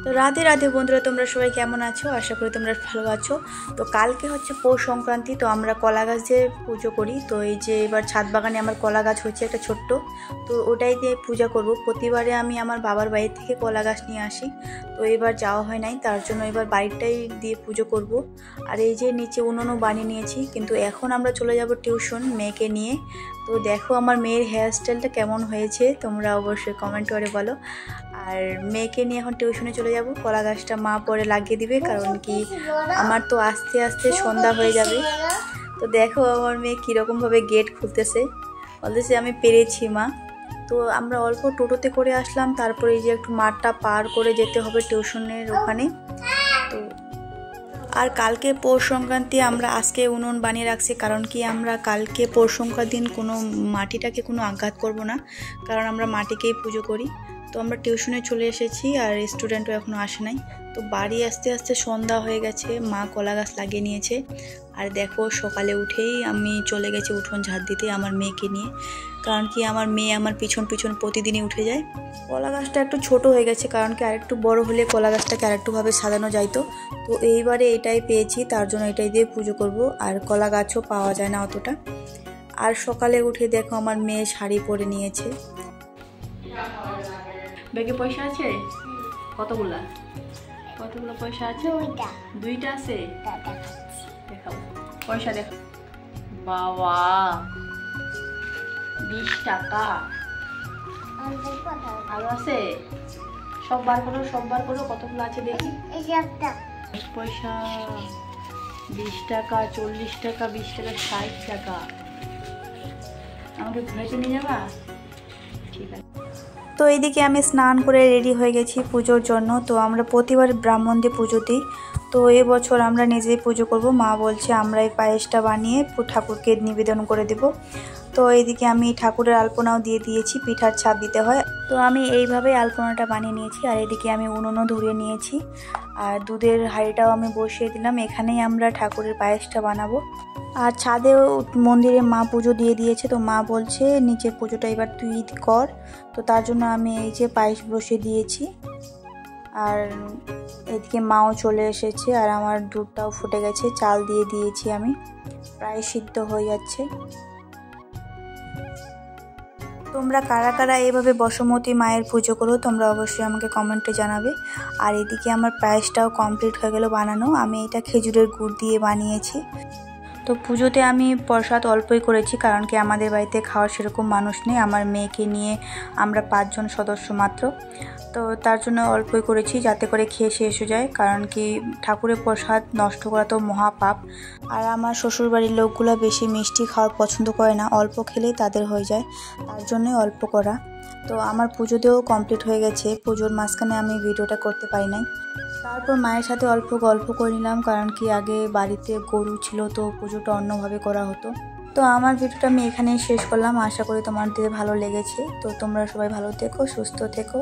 তো রাধে রাধে বন্ধুরা, তোমরা সবাই কেমন আছো? আশা করি তোমরা ভালো আছো। তো কালকে হচ্ছে পৌষ সংক্রান্তি, তো আমরা কলা গাছে পুজো করি। তো এই যে এবার ছাদ বাগানে আমার কলা গাছ হচ্ছে একটা ছোট্ট, তো ওটাই দিয়ে পূজা করব। প্রতিবারে আমি আমার বাবার বাড়ি থেকে কলা গাছ নিয়ে আসি, তো এবার যাওয়া হয় নাই, তার জন্য এবার বাড়িটাই দিয়ে পুজো করব। আর এই যে নিচে উনুনও বানিয়ে নিয়েছি, কিন্তু এখন আমরা চলে যাব টিউশন মেয়েকে নিয়ে। তো দেখো আমার মেয়ের হেয়ারস্টাইলটা কেমন হয়েছে, তোমরা অবশ্যই কমেন্ট করে বলো। আর মেয়েকে নিয়ে এখন টিউশনে চলে যাব। কলা গাছটা মা পরে লাগিয়ে দিবে, কারণ কি আমার তো আস্তে আস্তে সন্ধ্যা হয়ে যাবে। তো দেখো আমার মেয়ে কীরকমভাবে গেট খুলতেছে, বলতেছে আমি পেরেছি মা। তো আমরা অল্প টোটোতে করে আসলাম, তারপরে এই যে একটু মাঠটা পার করে যেতে হবে টিউশনের ওখানে। তো আর কালকে পৌষ সংক্রান্তি আমরা আজকে উনুন বানিয়ে রাখছি, কারণ কি আমরা কালকে পৌষ সংক্রান্তির দিন কোনো মাটিটাকে কোনো আঘাত করব না, কারণ আমরা মাটিকেই পুজো করি। তো আমরা টিউশনে চলে এসেছি, আর স্টুডেন্টও এখনও আসে নাই। তো বাড়ি আসতে আসতে সন্ধ্যা হয়ে গেছে, মা কলা গাছ লাগিয়ে নিয়েছে। আর দেখো সকালে উঠেই আমি চলে গেছি উঠোন ঝাড় দিতে আমার মেয়েকে নিয়ে, কারণ কি আমার মেয়ে আমার পিছন পিছন প্রতিদিনই উঠে যায়। কলা গাছটা একটু ছোট হয়ে গেছে, কারণ কি আরেকটু বড় হলে কলা গাছটাকে আরেকটুভাবে সাজানো যাইতো। তো এইবারে এটাই পেয়েছি, তার জন্য এটাই দিয়ে পুজো করব। আর কলা গাছও পাওয়া যায় না অতটা। আর সকালে উঠে দেখো আমার মেয়ে শাড়ি পরে নিয়েছে। ব্যাগে পয়সা আছে কতগুলা? কতগুলো পয়সা আছে? দুইটা আছে। দেখাও পয়সা, দেখো বাবা 20 টাকা আরো আছে। সব বার করো, সব বার করো, কতগুলো আছে দেখি। পয়সা 20 টাকা, 40 টাকা, 20 টাকা, 60 টাকা। আমাকে ঘুরাইতে নিয়ে যাবা? ঠিক আছে। তো এইদিকে আমি স্নান করে রেডি হয়ে গেছি পুজোর জন্য। তো আমরা প্রতিবার ব্রাহ্মণ দিয়ে পুজো দিই, তো এবছর আমরা নিজেই পুজো করব। মা বলছে আমরা এই পায়েসটা বানিয়ে ঠাকুরকে নিবেদন করে দেব। তো এইদিকে আমি ঠাকুরের আলপনাও দিয়ে দিয়েছি, পিঠার ছাপ দিতে হয়। তো আমি এইভাবেই আলপনাটা বানিয়ে নিয়েছি। আর এদিকে আমি উনুনও ধরিয়ে নিয়েছি, আর দুধের হাঁড়িটাও আমি বসিয়ে দিলাম। এখানেই আমরা ঠাকুরের পায়েসটা বানাবো। আর ছাদেও মন্দিরে মা পুজো দিয়ে দিয়েছে, তো মা বলছে নিচের পুজোটা এবার তুই কর। তো তার জন্য আমি এই যে পায়েস বসিয়ে দিয়েছি। আর এদিকে মাও চলে এসেছে, আর আমার দুধটাও ফুটে গেছে, চাল দিয়ে দিয়েছি আমি, প্রায় সিদ্ধ হয়ে যাচ্ছে। তোমরা কারা কারা এইভাবে বসুমতী মায়ের পুজো করো তোমরা অবশ্যই আমাকে কমেন্টে জানাবে। আর এদিকে আমার পায়েসটাও কমপ্লিট হয়ে গেল বানানো। আমি এটা খেজুরের গুড় দিয়ে বানিয়েছি। তো পুজোতে আমি প্রসাদ অল্পই করেছি, কারণ কি আমাদের বাড়িতে খাওয়ার সেরকম মানুষ নেই, আমার মেয়েকে নিয়ে আমরা 5 জন সদস্য মাত্র। তো তার জন্য অল্পই করেছি, যাতে করে খেয়ে শেষ হয়ে যায়, কারণ কি ঠাকুরের প্রসাদ নষ্ট করা তো মহাপাপ। আর আমার শ্বশুরবাড়ির লোকগুলো বেশি মিষ্টি খাওয়া পছন্দ করে না, অল্প খেলেই তাদের হয়ে যায়, তার জন্যই অল্প করা। তো আমার পুজোতেও কমপ্লিট হয়ে গেছে, পুজোর মাঝখানে আমি ভিডিওটা করতে পারি নাই। তারপর মায়ের সাথে অল্প গল্প করে নিলাম, কারণ কি আগে বাড়িতে গরু ছিল, তো পুজোটা অন্যভাবে করা হতো। তো আমার ভিডিওটা আমি এখানেই শেষ করলাম, আশা করি তোমাদের ভালো লেগেছে। তো তোমরা সবাই ভালো থেকো, সুস্থ থেকো।